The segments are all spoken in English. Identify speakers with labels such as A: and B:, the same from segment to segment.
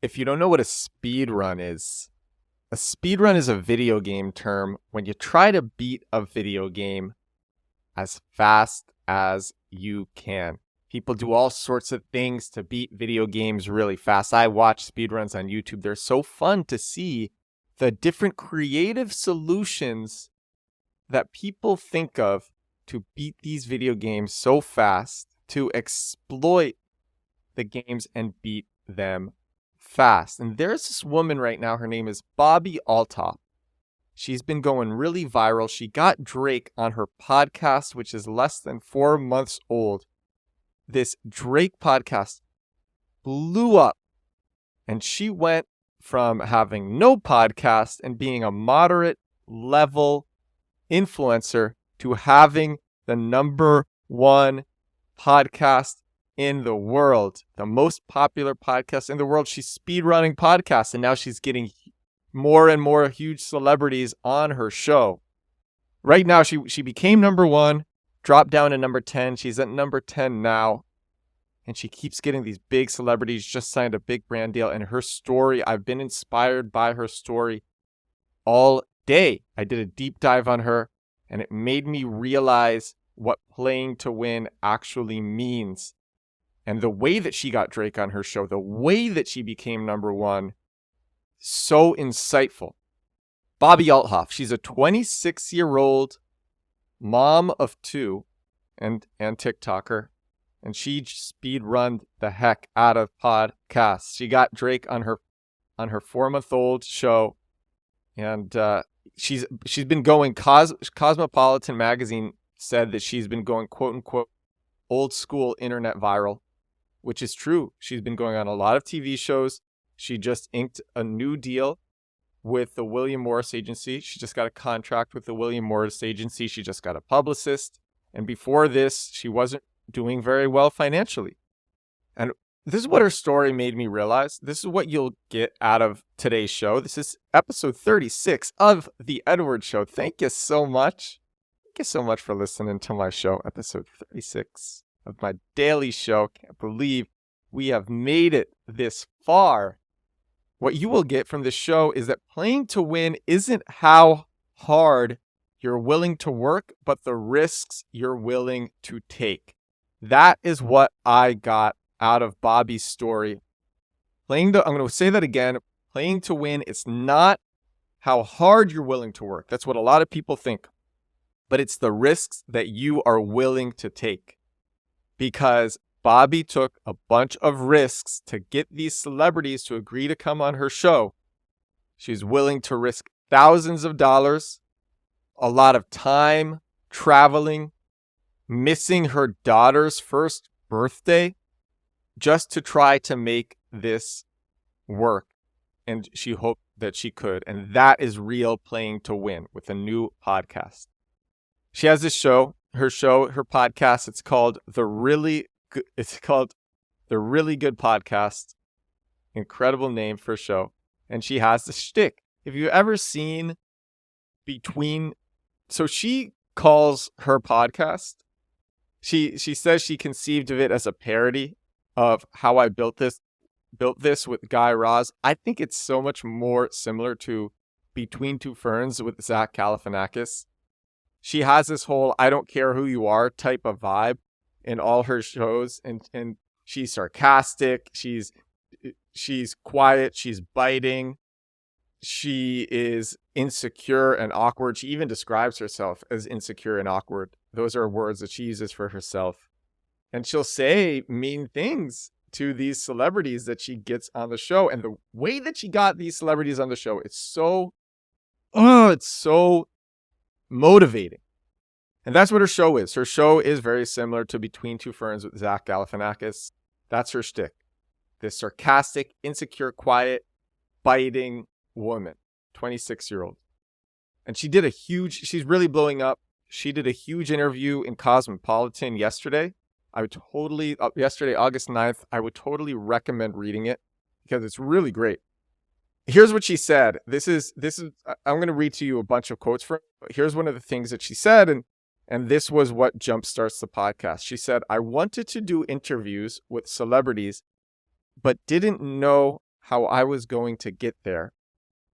A: If you don't know what a speed run is, a speed run is a video game term when you try to beat a video game as fast as you can. People do all sorts of things to beat video games really fast. I watch speedruns on YouTube. They're so fun to see the different creative solutions that people think of to beat these video games so fast, to exploit the games and beat them fast. And there's this woman right now. Her name is Bobbi Althoff. She's been going really viral. She got Drake on her podcast, which is less than 4 months old. This Drake podcast blew up, and she went from having no podcast and being a moderate level influencer to having the number one podcast in the world, the most popular podcast in the world. She's speedrunning podcasts, and now she's getting more and more huge celebrities on her show. Right now, she became number one, dropped down to number 10. She's at number 10 now. And she keeps getting these big celebrities, just signed a big brand deal. And her story, I've been inspired by her story all day. I did a deep dive on her, and it made me realize what playing to win actually means. And the way that she got Drake on her show, the way that she became number one, so insightful. Bobbi Althoff, she's a 26-year-old mom of two and TikToker. And she speed run the heck out of podcasts. She got Drake on her 4-month-old show, and she's been going. Cosmopolitan magazine said that she's been going quote unquote old school internet viral, which is true. She's been going on a lot of TV shows. She just inked a new deal with the William Morris Agency. She just got a contract with the William Morris Agency. She just got a publicist, and before this, she wasn't doing very well financially. And this is what her story made me realize. This is what you'll get out of today's show. This is episode 36 of The Edward Show. Thank you so much. Thank you so much for listening to my show, episode 36 of my daily show. Can't believe we have made it this far. What you will get from this show is that playing to win isn't how hard you're willing to work, but the risks you're willing to take. That is what I got out of Bobbi's story. I'm going to say that again. Playing to win, it's not how hard you're willing to work. That's what a lot of people think. But it's the risks that you are willing to take. Because Bobbi took a bunch of risks to get these celebrities to agree to come on her show. She's willing to risk thousands of dollars, a lot of time, traveling, missing her daughter's first birthday just to try to make this work. And she hoped that she could. And that is real playing to win with a new podcast. She has this show, her podcast. It's called The Really Good Podcast. Incredible name for a show. And she has the shtick. Have you ever seen so she calls her podcast, She says she conceived of it as a parody of How I Built This with Guy Raz. I think it's so much more similar to Between Two Ferns with Zach Galifianakis. She has this whole I don't care who you are type of vibe in all her shows, and she's sarcastic, she's quiet, she's biting, she is insecure and awkward. She even describes herself as insecure and awkward. Those are words that she uses for herself. And she'll say mean things to these celebrities that she gets on the show. And the way that she got these celebrities on the show, it's so motivating. And that's what her show is. Her show is very similar to Between Two Ferns with Zach Galifianakis. That's her shtick. This sarcastic, insecure, quiet, biting woman, 26-year-old. And she's really blowing up. She did a huge interview in Cosmopolitan yesterday. Yesterday, August 9th, I would totally recommend reading it because it's really great. Here's what she said. I'm going to read to you a bunch of quotes from it, but here's one of the things that she said, and this was what jumpstarts the podcast. She said, I wanted to do interviews with celebrities, but didn't know how I was going to get there.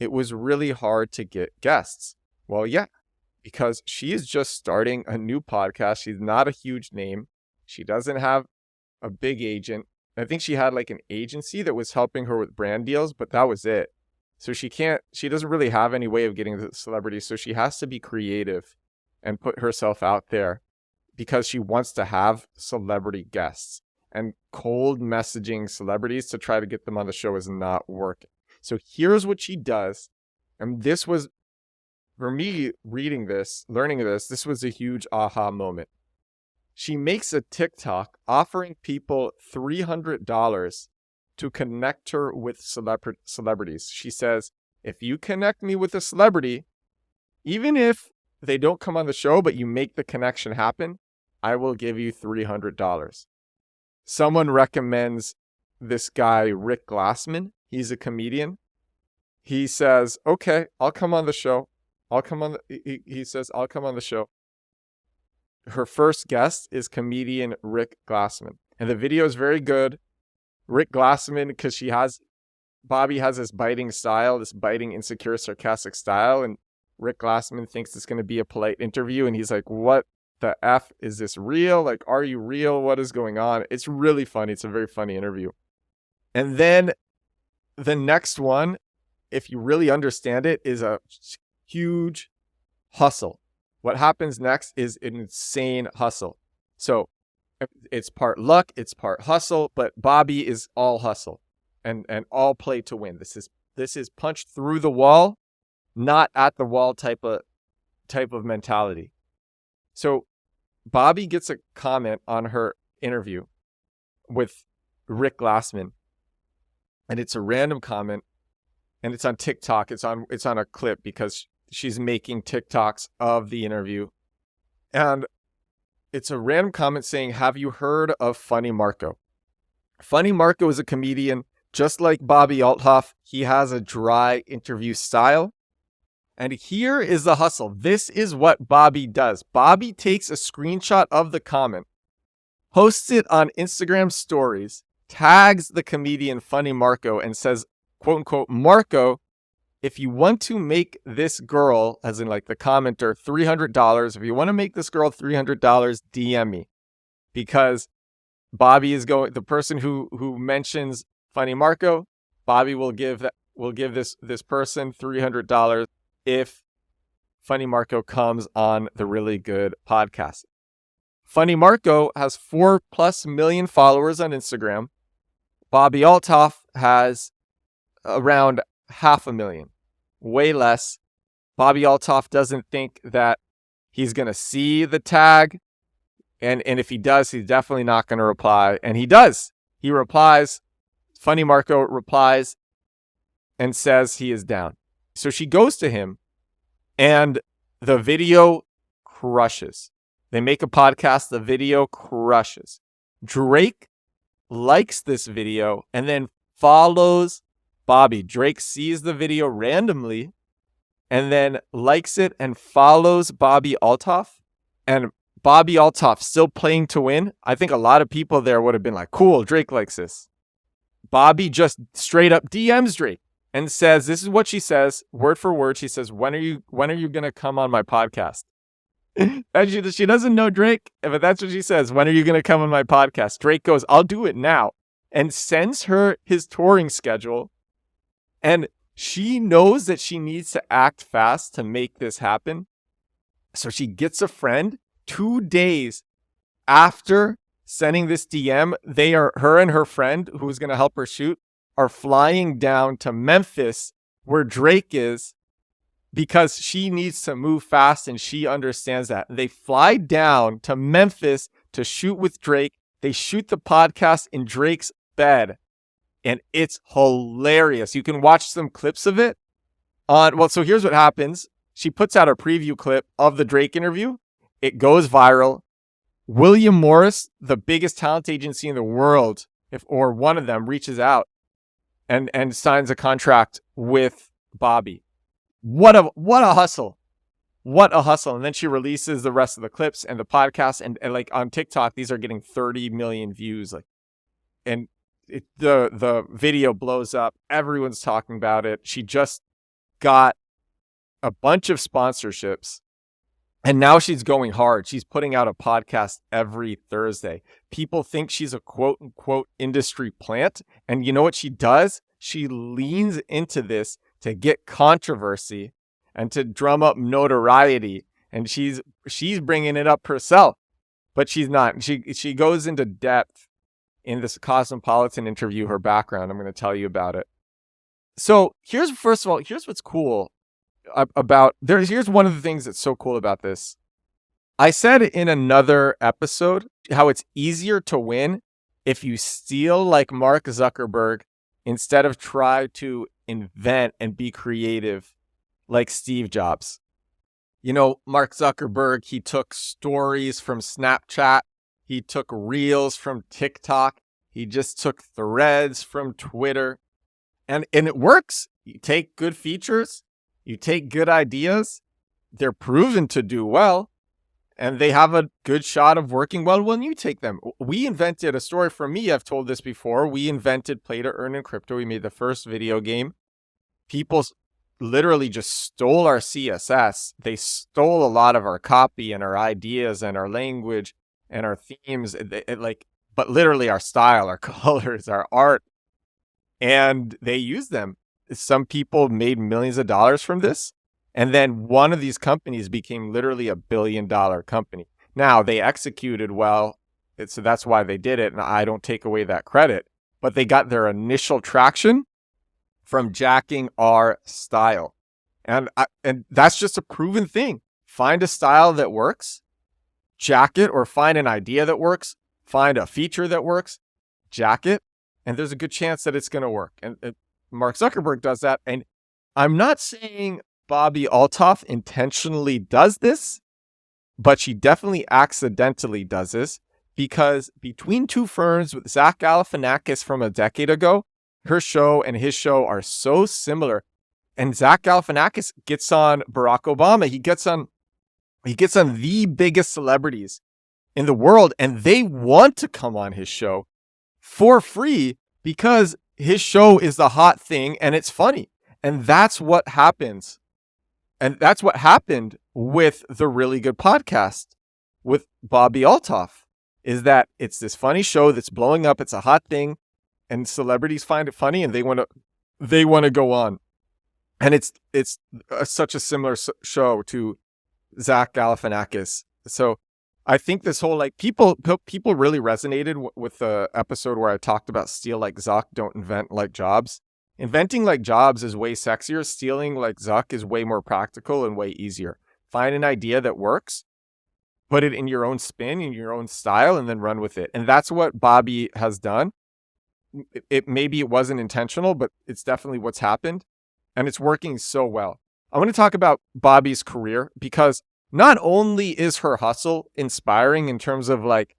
A: It was really hard to get guests. Well, yeah, because she is just starting a new podcast. She's not a huge name. She doesn't have a big agent. I think she had like an agency that was helping her with brand deals, but that was it. So she doesn't really have any way of getting the celebrities. So she has to be creative and put herself out there because she wants to have celebrity guests. And cold messaging celebrities to try to get them on the show is not working. So here's what she does. And this was, for me, reading this, learning this was a huge aha moment. She makes a TikTok offering people $300 to connect her with celebrities. She says, if you connect me with a celebrity, even if they don't come on the show, but you make the connection happen, I will give you $300. Someone recommends this guy, Rick Glassman. He's a comedian. He says, okay, I'll come on the show. He says, I'll come on the show. Her first guest is comedian Rick Glassman. And the video is very good. Rick Glassman, because Bobbi has this biting style, this biting, insecure, sarcastic style. And Rick Glassman thinks it's going to be a polite interview. And he's like, what the F? Is this real? Like, are you real? What is going on? It's really funny. It's a very funny interview. And then the next one, if you really understand it, is a huge hustle. What happens next is an insane hustle. So it's part luck, it's part hustle, but Bobbi is all hustle and all play to win. This is punched through the wall, not at the wall type of mentality. So Bobbi gets a comment on her interview with Rick Glassman, and it's a random comment, and it's on TikTok. It's on a clip because she's making TikToks of the interview. And it's a random comment saying, have you heard of Funny Marco? Funny Marco is a comedian just like Bobbi Althoff. He has a dry interview style. And here is the hustle. This is what Bobbi does. Bobbi takes a screenshot of the comment, posts it on Instagram stories, tags the comedian Funny Marco, and says, quote unquote, Marco, if you want to make this girl, as in like the commenter, $300, if you want to make this girl $300, DM me. Because Bobbi is the person who mentions Funny Marco, Bobbi will give this person $300 if Funny Marco comes on the Really Good podcast. Funny Marco has 4+ million followers on Instagram. Bobbi Althoff has around 500,000, way less. Bobbi Althoff doesn't think that he's going to see the tag. And if he does, he's definitely not going to reply. And he does. He replies. Funny Marco replies and says he is down. So she goes to him and the video crushes. They make a podcast. The video crushes. Drake likes this video and then follows Bobbi. Drake sees the video randomly and then likes it and follows Bobbi Althoff. And Bobbi Althoff still playing to win. I think a lot of people there would have been like, cool, Drake likes this. Bobbi just straight up DMs Drake and says, this is what she says, word for word. She says, when are you going to come on my podcast? And she doesn't know Drake, but that's what she says. When are you going to come on my podcast? Drake goes, I'll do it now, and sends her his touring schedule. And she knows that she needs to act fast to make this happen. So she gets a friend 2 days after sending this DM. Her and her friend, who's going to help her shoot, are flying down to Memphis where Drake is because she needs to move fast and she understands that. They fly down to Memphis to shoot with Drake. They shoot the podcast in Drake's bed. And it's hilarious. You can watch some clips of it. So here's what happens. She puts out a preview clip of the Drake interview. It goes viral. William Morris, the biggest talent agency in the world, or one of them, reaches out and signs a contract with Bobbi. What a hustle. What a hustle. And then she releases the rest of the clips and the podcast. And like on TikTok, these are getting 30 million views. And the video blows up. Everyone's talking about it. She just got a bunch of sponsorships. And now she's going hard. She's putting out a podcast every Thursday. People think she's a quote unquote industry plant. And you know what she does? She leans into this to get controversy and to drum up notoriety. And she's bringing it up herself, but she's not. She goes into depth in this Cosmopolitan interview, her background. I'm going to tell you about it. So here's what's cool about there. Here's one of the things that's so cool about this. I said in another episode how it's easier to win if you steal like Mark Zuckerberg instead of try to invent and be creative like Steve Jobs. You know, Mark Zuckerberg, he took stories from Snapchat. He took reels from TikTok. He just took threads from Twitter. And it works. You take good features. You take good ideas. They're proven to do well. And they have a good shot of working well when you take them. We invented a story for me. I've told this before. We invented Play to Earn in crypto. We made the first video game. People literally just stole our CSS. They stole a lot of our copy and our ideas and our language and our themes, but literally our style, our colors, our art, and they used them. Some people made millions of dollars from this, and then one of these companies became literally $1 billion company. Now, they executed well, so that's why they did it, and I don't take away that credit, but they got their initial traction from jacking our style. And that's just a proven thing. Find a style that works, jack it, or find an idea that works, find a feature that works, jack it, and there's a good chance that it's going to work. And Mark Zuckerberg does that. And I'm not saying Bobbi Althoff intentionally does this, but she definitely accidentally does this, because between two firms with Zach Galifianakis from a decade ago, her show and his show are so similar. And Zach Galifianakis gets on Barack Obama. He gets on the biggest celebrities in the world, and they want to come on his show for free because his show is the hot thing and it's funny. And that's what happens. And that's what happened with the Really Good Podcast with Bobbi Althoff, is that it's this funny show that's blowing up. It's a hot thing, and celebrities find it funny, and they want to go on. And it's such a similar show to Zach Galifianakis. So I think this whole, like, people really resonated with the episode where I talked about steal like Zuck, don't invent like Jobs. Inventing like Jobs is way sexier. Stealing like Zuck is way more practical and way easier. Find an idea that works, put it in your own spin, in your own style, and then run with it. And that's what Bobbi has done. Maybe it wasn't intentional, but it's definitely what's happened. And it's working so well. I want to talk about Bobbi's career, because not only is her hustle inspiring in terms of like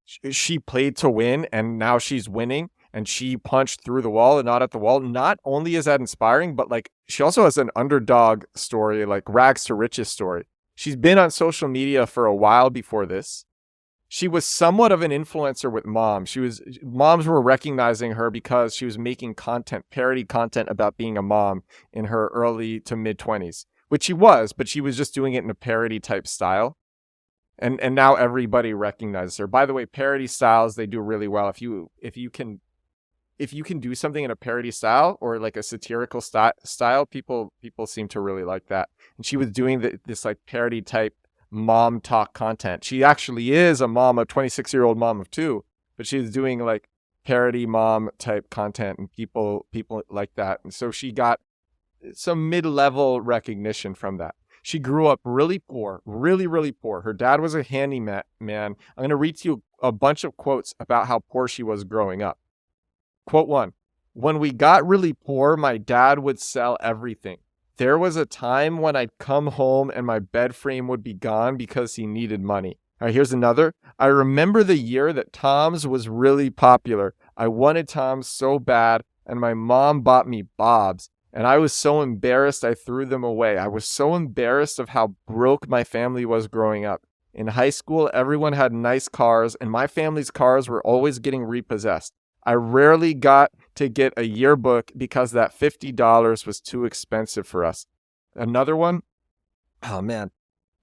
A: she played to win and now she's winning and she punched through the wall and not at the wall. Not only is that inspiring, but like she also has an underdog story, like rags to riches story. She's been on social media for a while before this. She was somewhat of an influencer with moms. Moms were recognizing her because she was making parody content about being a mom in her early to mid 20s, which she was, but she was just doing it in a parody type style. And now everybody recognizes her. By the way, parody styles, they do really well. If you can do something in a parody style or like a satirical style, people seem to really like that. And she was doing this like parody type mom talk content. She actually is a 26-year-old mom of two, but she's doing like parody mom type content, and people like that. And so she got some mid-level recognition from that. She grew up really poor, really, really poor. Her dad was a handyman. I'm going to read to you a bunch of quotes about how poor she was growing up. Quote 1, "When we got really poor, my dad would sell everything. There was a time when I'd come home and my bed frame would be gone because he needed money." All right, here's another. "I remember the year that Tom's was really popular. I wanted Tom's so bad, and my mom bought me Bob's, and I was so embarrassed I threw them away. I was so embarrassed of how broke my family was growing up. In high school, everyone had nice cars, and my family's cars were always getting repossessed. I rarely got to get a yearbook because that $50 was too expensive for us. Another one, oh man,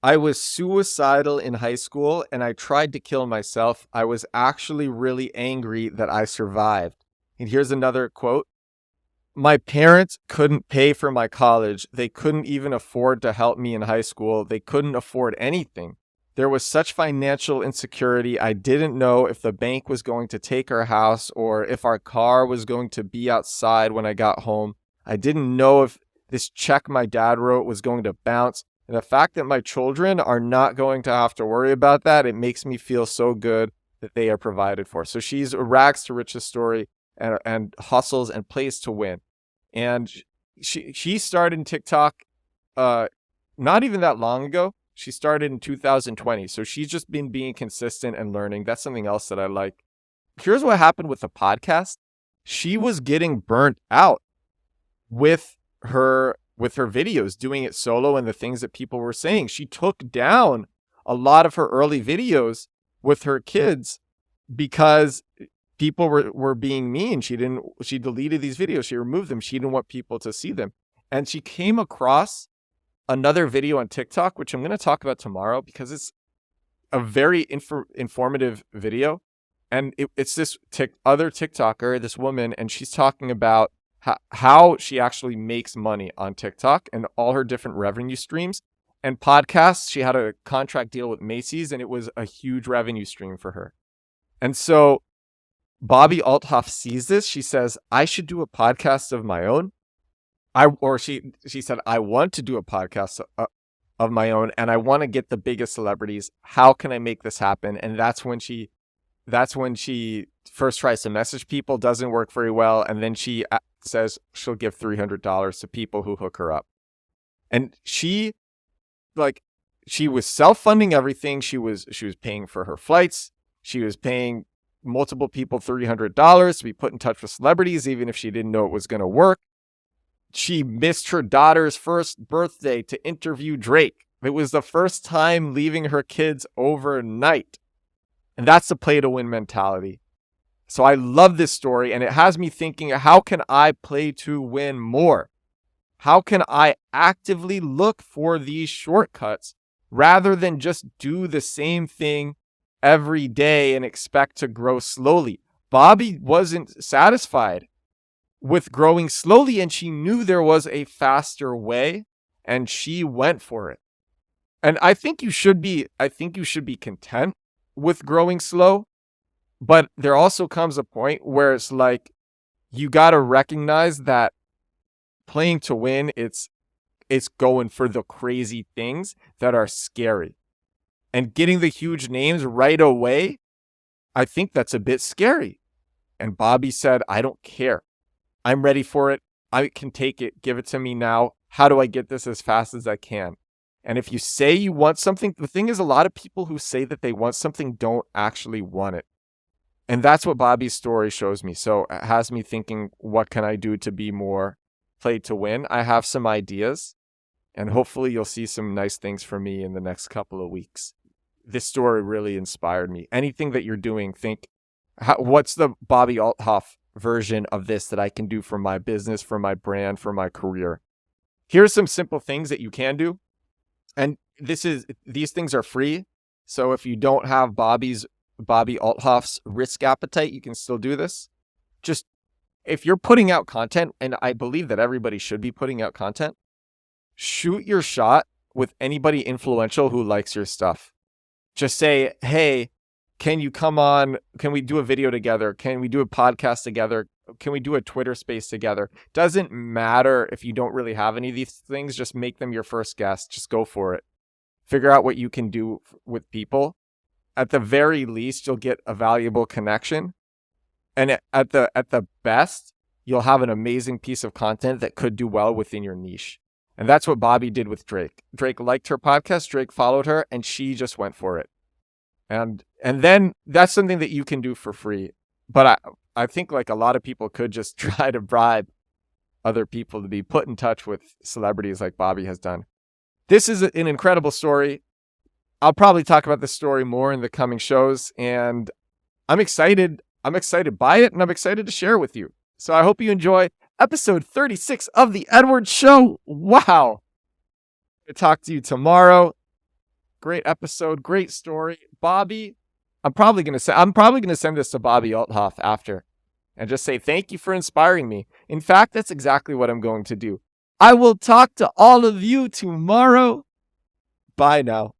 A: I was suicidal in high school and I tried to kill myself. I was actually really angry that I survived. And here's another quote. My parents couldn't pay for my college. They couldn't even afford to help me in high school. They couldn't afford anything. There was such financial insecurity. I didn't know if the bank was going to take our house or if our car was going to be outside when I got home. I didn't know if this check my dad wrote was going to bounce. And the fact that my children are not going to have to worry about that, it makes me feel so good that they are provided for. So she's a rags to riches story and hustles and plays to win. And she started in TikTok not even that long ago. She started in 2020. So she's just been being consistent and learning. That's something else that I like. Here's what happened with the podcast. She was getting burnt out with her videos, doing it solo and the things that people were saying. She took down a lot of her early videos with her kids because people were being mean. She deleted these videos. She removed them. She didn't want people to see them. And she came across another video on TikTok, which I'm going to talk about tomorrow because it's a very informative video. And it's this other TikToker, this woman, and she's talking about how she actually makes money on TikTok and all her different revenue streams. And podcasts, she had a contract deal with Macy's, and it was a huge revenue stream for her. And so Bobbi Althoff sees this. She says, I should do a podcast of my own. She said, I want to do a podcast of my own, and I want to get the biggest celebrities. How can I make this happen? And that's when she first tries to message people, doesn't work very well, and then she says she'll give $300 to people who hook her up. And she was self-funding everything. She was paying for her flights. She was paying multiple people $300 to be put in touch with celebrities, even if she didn't know it was going to work. She missed her daughter's first birthday to interview Drake. It was the first time leaving her kids overnight. And that's the play to win mentality. So I love this story, and it has me thinking, how can I play to win more? How can I actively look for these shortcuts rather than just do the same thing every day and expect to grow slowly? Bobbi wasn't satisfied with growing slowly, and she knew there was a faster way, and she went for it. And I think you should be content with growing slow, but there also comes a point where it's like you got to recognize that playing to win, it's going for the crazy things that are scary. And getting the huge names right away, I think that's a bit scary. And Bobbi said, I don't care. I'm ready for it. I can take it. Give it to me now. How do I get this as fast as I can? And if you say you want something, the thing is, a lot of people who say that they want something don't actually want it. And that's what Bobbi's story shows me. So it has me thinking, what can I do to be more play to win? I have some ideas, and hopefully you'll see some nice things from me in the next couple of weeks. This story really inspired me. Anything that you're doing, think, what's the Bobbi Althoff version of this that I can do for my business, for my brand, for my career? Here's some simple things that you can do. And these things are free. So if you don't have Bobbi Althoff's risk appetite, you can still do this. Just if you're putting out content, and I believe that everybody should be putting out content, shoot your shot with anybody influential who likes your stuff. Just say, hey, can you come on? Can we do a video together? Can we do a podcast together? Can we do a Twitter space together? Doesn't matter if you don't really have any of these things. Just make them your first guest. Just go for it. Figure out what you can do with people. At the very least, you'll get a valuable connection. And at the best, you'll have an amazing piece of content that could do well within your niche. And that's what Bobbi did with Drake. Drake liked her podcast. Drake followed her, and she just went for it. And then that's something that you can do for free. But I think like a lot of people could just try to bribe other people to be put in touch with celebrities like Bobbi has done. This is an incredible story. I'll probably talk about this story more in the coming shows, and I'm excited. I'm excited by it, and I'm excited to share with you. So I hope you enjoy episode 36 of The Edward Show. Wow. I'll talk to you tomorrow. Great episode, great story. Bobbi, I'm probably gonna send this to Bobbi Althoff after and just say thank you for inspiring me. In fact, that's exactly what I'm going to do. I will talk to all of you tomorrow. Bye now.